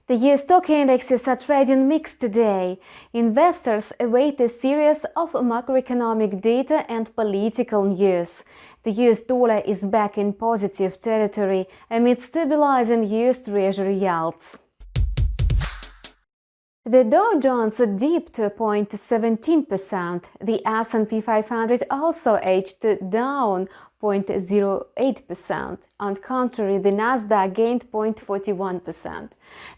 The US stock indexes are trading mixed today. Investors await a series of macroeconomic data and political news. The US dollar is back in positive territory amid stabilizing US Treasury yields. The Dow Jones dipped 0.17%. The S&P 500 also edged down 0.08%. On contrary, the Nasdaq gained 0.41%.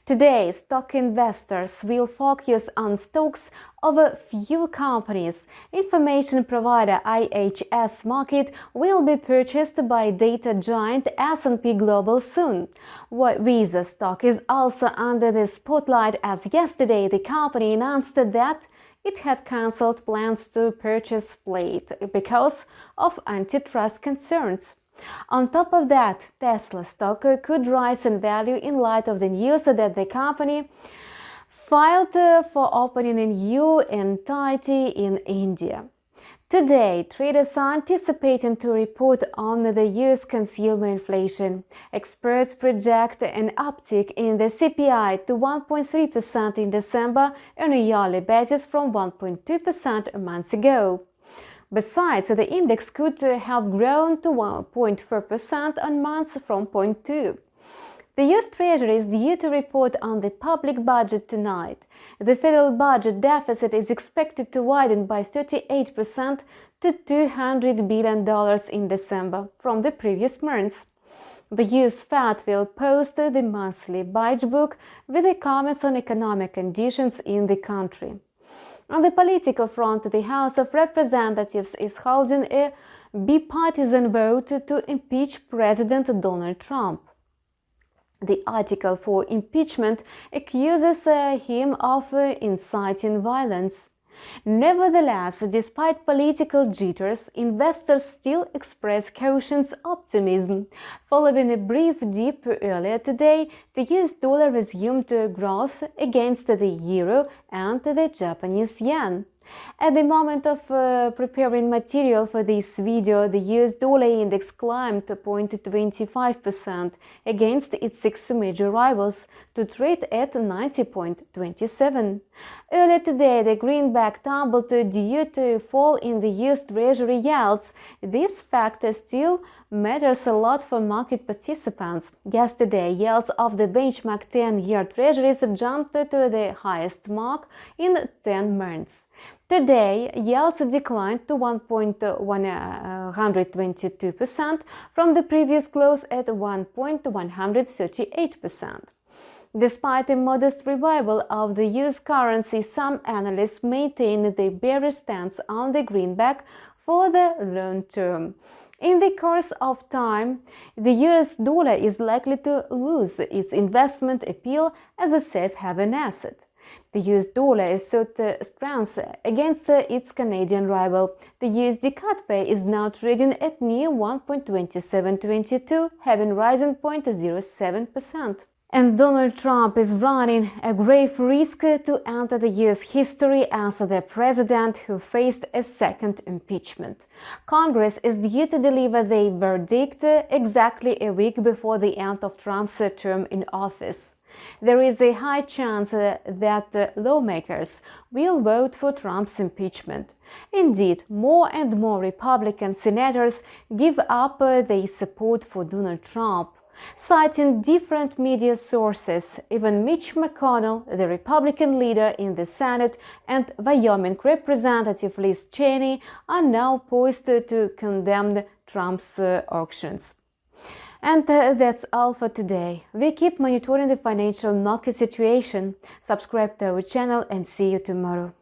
Today, stock investors will focus on stocks of a few companies. Information provider IHS Markit will be purchased by data giant S&P Global soon. Visa stock is also under the spotlight as yesterday the company announced that it had cancelled plans to purchase Plate because of antitrust concerns. On top of that, Tesla stock could rise in value in light of the news that the company filed for opening a new entity in India. Today, traders are anticipating to report on the US consumer inflation. Experts project an uptick in the CPI to 1.3% in December on a yearly basis from 1.2% a month ago. Besides, the index could have grown to 1.4% on months from 0.2%. The US Treasury is due to report on the public budget tonight. The federal budget deficit is expected to widen by 38% to $200 billion in December from the previous months. The US Fed will post the monthly budget book with the comments on economic conditions in the country. On the political front, the House of Representatives is holding a bipartisan vote to impeach President Donald Trump. The article for impeachment accuses him of inciting violence. Nevertheless, despite political jitters, investors still express cautious optimism. Following a brief dip earlier today, the US dollar resumed growth against the euro and the Japanese yen. At the moment of preparing material for this video, the US dollar index climbed 0.25% against its 6 major rivals to trade at 90.27. Earlier today, the greenback tumbled due to a fall in the US Treasury yields. This factor still matters a lot for market participants. Yesterday, yields of the benchmark 10-year Treasuries jumped to the highest mark in 10 months. Today, yields declined to 1.122% from the previous close at 1.138%. Despite a modest revival of the US currency, some analysts maintain the bearish stance on the greenback for the long term. In the course of time, the US dollar is likely to lose its investment appeal as a safe haven asset. The US dollar is sought strength against its Canadian rival. The USD cut pay is now trading at near 1.2722, having risen 0.07%. And Donald Trump is running a grave risk to enter the US history as the president who faced a second impeachment. Congress is due to deliver their verdict exactly a week before the end of Trump's term in office. There is a high chance that lawmakers will vote for Trump's impeachment. Indeed, more and more Republican senators give up their support for Donald Trump. Citing different media sources, even Mitch McConnell, the Republican leader in the Senate, and Wyoming Representative Liz Cheney are now poised to condemn Trump's actions. And that's all for today. We keep monitoring the financial market situation. Subscribe to our channel and see you tomorrow.